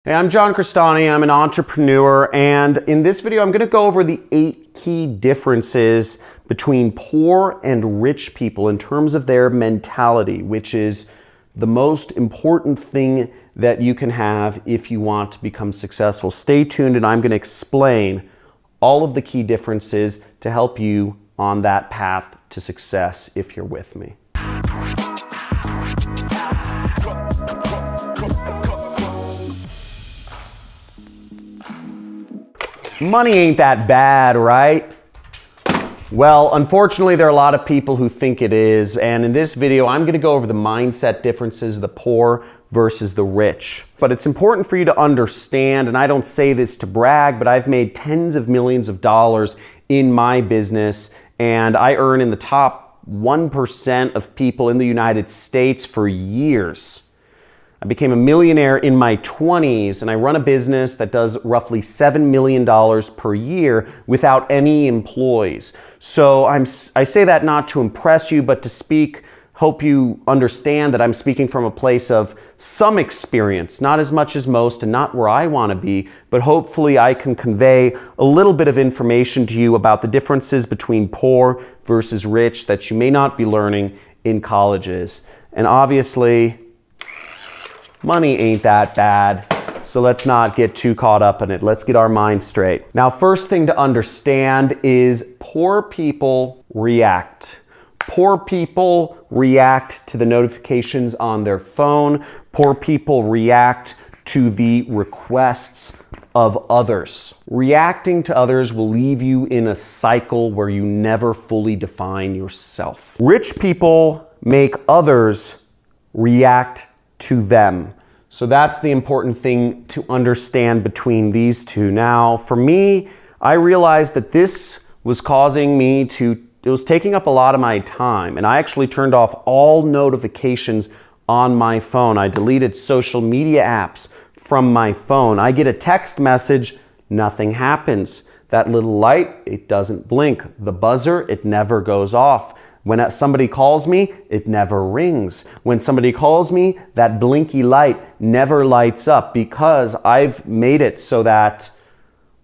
Hey, I'm John Crestani. I'm an entrepreneur, and in this video I'm going to go over the 8 key differences between poor and rich people in terms of their mentality, which is the most important thing that you can have if you want to become successful. Stay tuned, and I'm going to explain all of the key differences to help you on that path to success if you're with me. Money ain't that bad, right? Well, unfortunately, there are a lot of people who think it is, and in this video, I'm going to go over the mindset differences of the poor versus the rich. But it's important for you to understand, and I don't say this to brag, but I've made tens of millions of dollars in my business, and I earn in the top 1% of people in the United States for years. I became a millionaire in my 20s, and I run a business that does roughly $7 million per year without any employees. So I say that not to impress you, but to hope you understand that I'm speaking from a place of some experience, not as much as most and not where I want to be, but hopefully I can convey a little bit of information to you about the differences between poor versus rich that you may not be learning in colleges. And obviously, money ain't that bad, so let's not get too caught up in it. Let's get our minds straight. Now, first thing to understand is poor people react. Poor people react to the notifications on their phone. Poor people react to the requests of others. Reacting to others will leave you in a cycle where you never fully define yourself. Rich people make others react to them. So that's the important thing to understand between these two. Now, for me, I realized that this was it was taking up a lot of my time, and I actually turned off all notifications on my phone. I deleted social media apps from my phone. I get a text message, nothing happens. That little light, it doesn't blink. The buzzer, it never goes off. When somebody calls me, it never rings. When somebody calls me, that blinky light never lights up because I've made it so that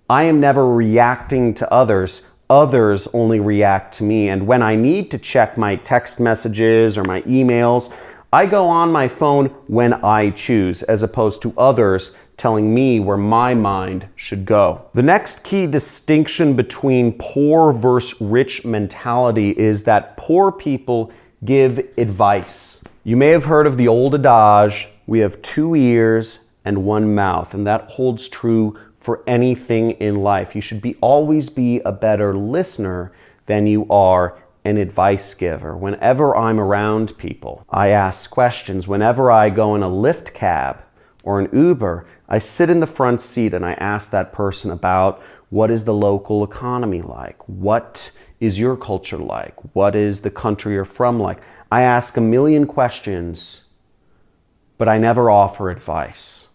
I am never reacting to others. Others only react to me. And when I need to check my text messages or my emails, I go on my phone when I choose, as opposed to others telling me where my mind should go. The next key distinction between poor versus rich mentality is that poor people give advice. You may have heard of the old adage, we have 2 ears and 1 mouth, and that holds true for anything in life. You should always be a better listener than you are an advice giver. Whenever I'm around people, I ask questions. Whenever I go in a Lyft cab or an Uber, I sit in the front seat and I ask that person about what is the local economy like? What is your culture like? What is the country you're from like? I ask a million questions, but I never offer advice.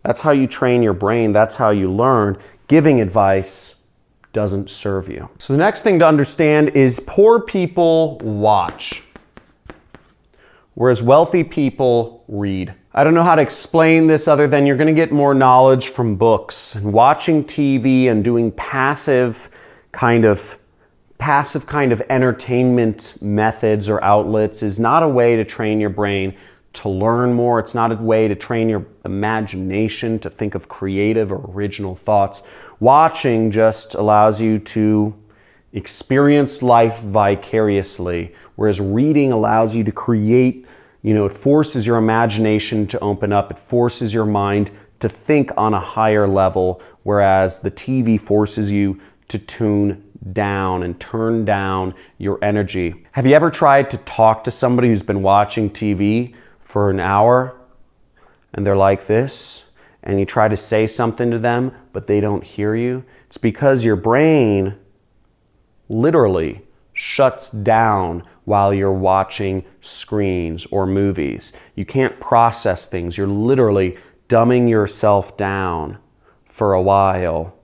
That's how you train your brain. That's how you learn. Giving advice doesn't serve you. So the next thing to understand is poor people watch, whereas wealthy people read. I don't know how to explain this other than you're going to get more knowledge from books, and watching TV and doing passive kind of entertainment methods or outlets is not a way to train your brain to learn more. It's not a way to train your imagination to think of creative or original thoughts. Watching just allows you to experience life vicariously, whereas reading allows you to create. It forces your imagination to open up. It forces your mind to think on a higher level, whereas the TV forces you to tune down and turn down your energy. Have you ever tried to talk to somebody who's been watching TV for an hour and they're like this, and you try to say something to them, but they don't hear you? It's because your brain literally shuts down while you're watching screens or movies. You can't process things. You're literally dumbing yourself down for a while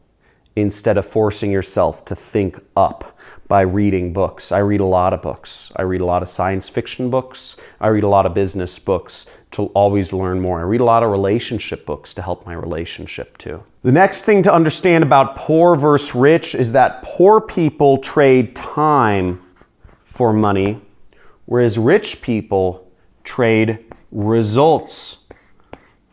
instead of forcing yourself to think up by reading books. I read a lot of books. I read a lot of science fiction books. I read a lot of business books to always learn more. I read a lot of relationship books to help my relationship too. The next thing to understand about poor versus rich is that poor people trade time for money, whereas rich people trade results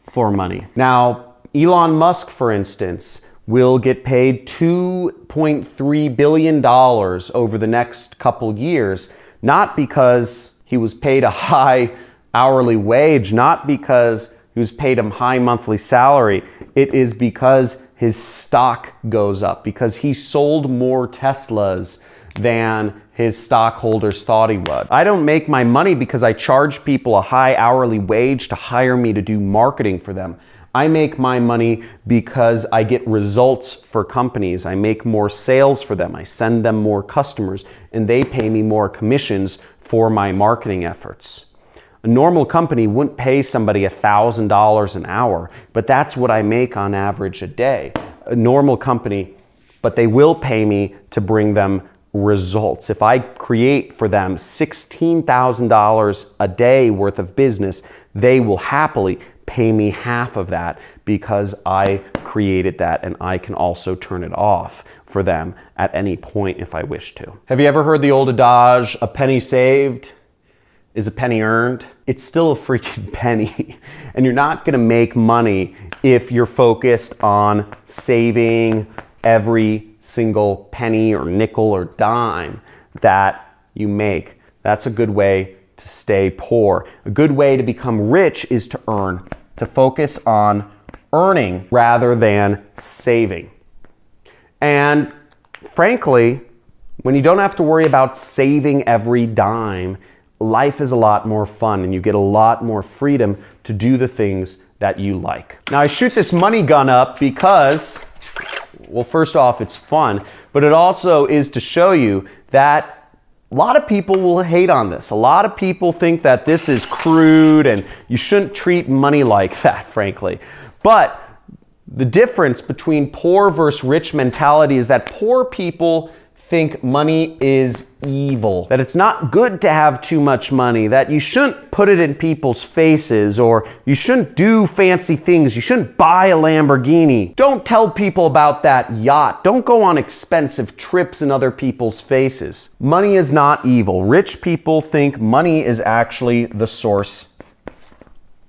for money. Now, Elon Musk, for instance, will get paid $2.3 billion over the next couple years, not because he was paid a high hourly wage, not because he was paid a high monthly salary. It is because his stock goes up, because he sold more Teslas than his stockholders thought he would. I don't make my money because I charge people a high hourly wage to hire me to do marketing for them. I make my money because I get results for companies. I make more sales for them. I send them more customers, and they pay me more commissions for my marketing efforts. A normal company wouldn't pay somebody $1,000 an hour, but that's what I make on average a day. A normal company, but they will pay me to bring them results. If I create for them $16,000 a day worth of business, they will happily pay me half of that because I created that, and I can also turn it off for them at any point if I wish to. Have you ever heard the old adage, a penny saved is a penny earned? It's still a freaking penny. And you're not gonna make money if you're focused on saving every single penny or nickel or dime that you make. That's a good way to stay poor. A good way to become rich is to earn, to focus on earning rather than saving. And frankly, when you don't have to worry about saving every dime, life is a lot more fun and you get a lot more freedom to do the things that you like. Now I shoot this money gun up because, well, first off, it's fun, but it also is to show you that a lot of people will hate on this. A lot of people think that this is crude and you shouldn't treat money like that, frankly. But the difference between poor versus rich mentality is that poor people think money is evil, that it's not good to have too much money, that you shouldn't put it in people's faces, or you shouldn't do fancy things, you shouldn't buy a Lamborghini. Don't tell people about that yacht. Don't go on expensive trips in other people's faces. Money is not evil. Rich people think money is actually the source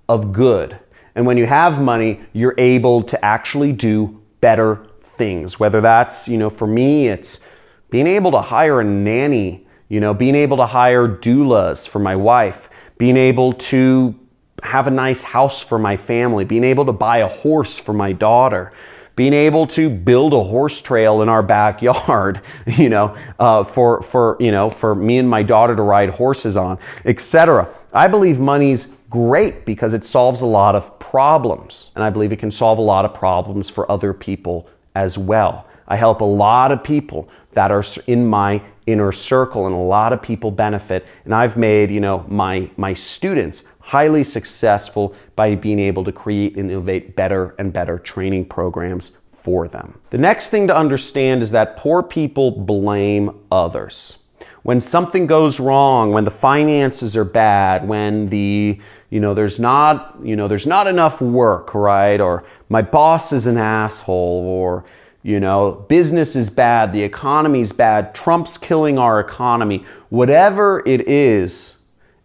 of good. And when you have money, you're able to actually do better things. Whether that's, for me, it's being able to hire a nanny, being able to hire doulas for my wife, being able to have a nice house for my family, being able to buy a horse for my daughter, being able to build a horse trail in our backyard, for me and my daughter to ride horses on, etc. I believe money's great because it solves a lot of problems, and I believe it can solve a lot of problems for other people as well. I help a lot of people that are in my inner circle, and a lot of people benefit. And I've made, my students highly successful by being able to create and innovate better and better training programs for them. The next thing to understand is that poor people blame others. When something goes wrong, when the finances are bad, when there's not enough work, right? Or my boss is an asshole, or business is bad, the economy's bad, Trump's killing our economy. Whatever it is,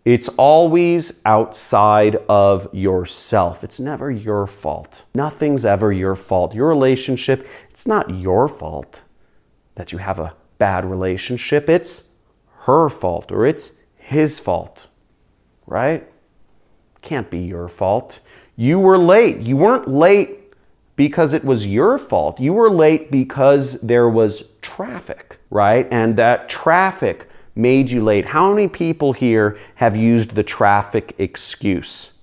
it's always outside of yourself. It's never your fault. Nothing's ever your fault. Your relationship, it's not your fault that you have a bad relationship. It's her fault, or it's his fault, right? Can't be your fault. You were late. You weren't late because it was your fault. You were late because there was traffic, right? And that traffic made you late. How many people here have used the traffic excuse?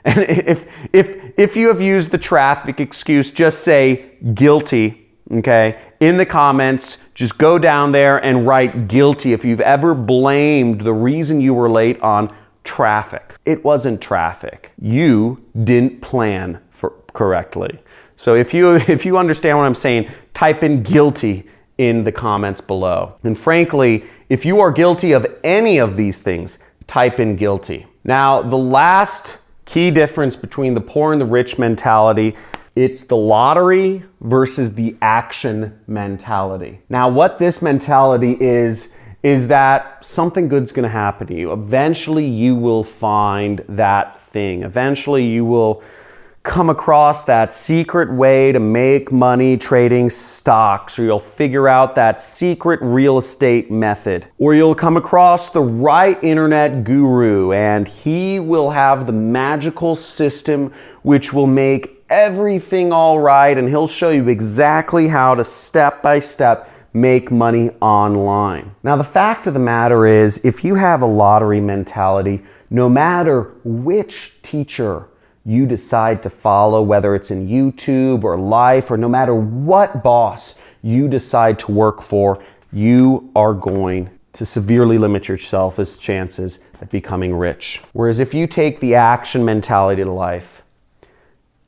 And if you have used the traffic excuse, just say guilty, okay? In the comments, just go down there and write guilty if you've ever blamed the reason you were late on traffic. It wasn't traffic. You didn't plan correctly. So if you understand what I'm saying, type in guilty in the comments below. And frankly, if you are guilty of any of these things, type in guilty. Now, the last key difference between the poor and the rich mentality, it's the lottery versus the action mentality. Now, what this mentality is that something good's gonna happen to you. Eventually, you will find that thing. Eventually, you will come across that secret way to make money trading stocks, or you'll figure out that secret real estate method, or you'll come across the right internet guru and he will have the magical system which will make everything all right, and he'll show you exactly how to step by step make money online. Now, the fact of the matter is, if you have a lottery mentality, no matter which teacher you decide to follow, whether it's in YouTube or life, or no matter what boss you decide to work for, you are going to severely limit yourself's chances at becoming rich. Whereas if you take the action mentality to life,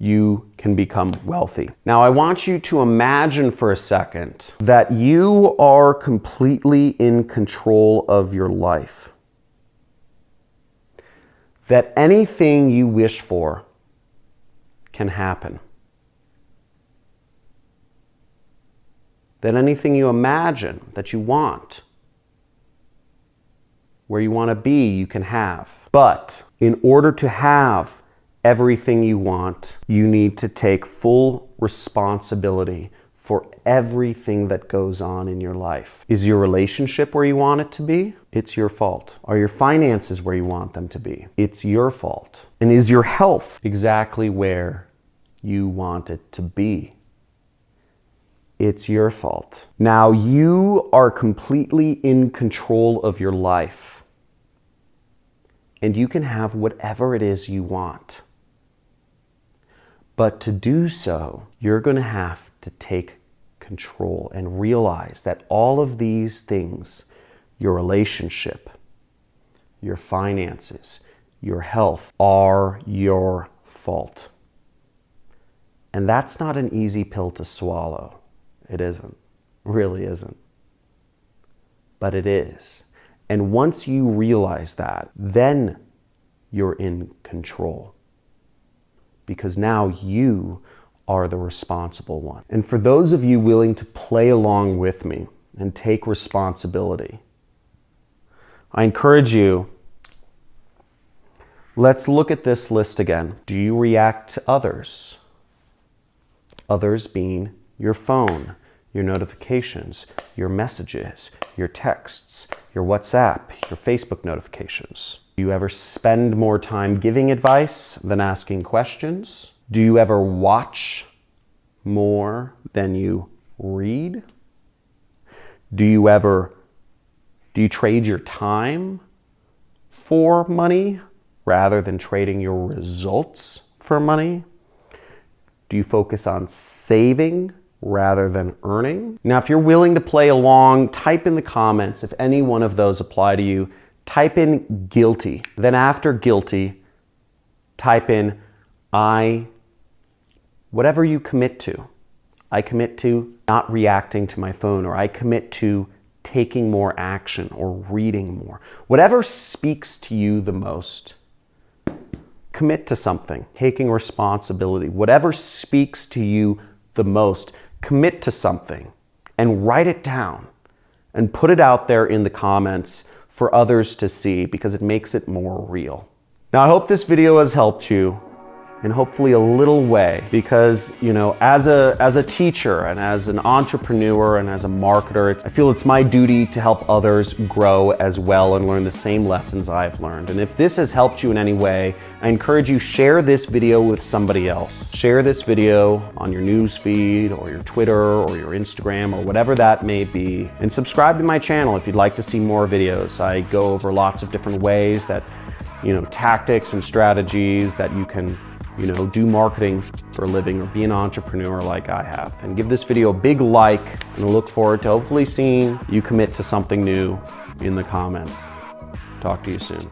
you can become wealthy. Now, I want you to imagine for a second that you are completely in control of your life. That anything you wish for can happen. That anything you imagine that you want, where you want to be, you can have. But in order to have everything you want, you need to take full responsibility for everything that goes on in your life. Is your relationship where you want it to be? It's your fault. Are your finances where you want them to be? It's your fault. And is your health exactly where you want it to be? It's your fault. Now, you are completely in control of your life, and you can have whatever it is you want. But to do so, you're going to have to take control and realize that all of these things, your relationship, your finances, your health, are your fault. And that's not an easy pill to swallow. It isn't. Really isn't. But it is. And once you realize that, then you're in control. Because now you are the responsible one. And for those of you willing to play along with me and take responsibility, I encourage you, let's look at this list again. Do you react to others? Others being your phone, your notifications, your messages, your texts, your WhatsApp, your Facebook notifications. Do you ever spend more time giving advice than asking questions? Do you ever watch more than you read? Do you trade your time for money rather than trading your results for money? Do you focus on saving rather than earning? Now, if you're willing to play along, type in the comments if any one of those apply to you. Type in guilty. Then after guilty, type in whatever you commit to. I commit to not reacting to my phone, or I commit to taking more action or reading more. Whatever speaks to you the most, commit to something, taking responsibility. Whatever speaks to you the most, commit to something and write it down and put it out there in the comments for others to see, because it makes it more real. Now, I hope this video has helped you in hopefully a little way, because, you know, as a teacher and as an entrepreneur and as a marketer, I feel it's my duty to help others grow as well and learn the same lessons I've learned. And if this has helped you in any way, I encourage you, share this video with somebody else. Share this video on your news feed or your Twitter or your Instagram or whatever that may be. And subscribe to my channel if you'd like to see more videos. I go over lots of different ways that, you know, tactics and strategies that you can, you know, do marketing for a living or be an entrepreneur like I have. And give this video a big like, and I look forward to hopefully seeing you commit to something new in the comments. Talk to you soon.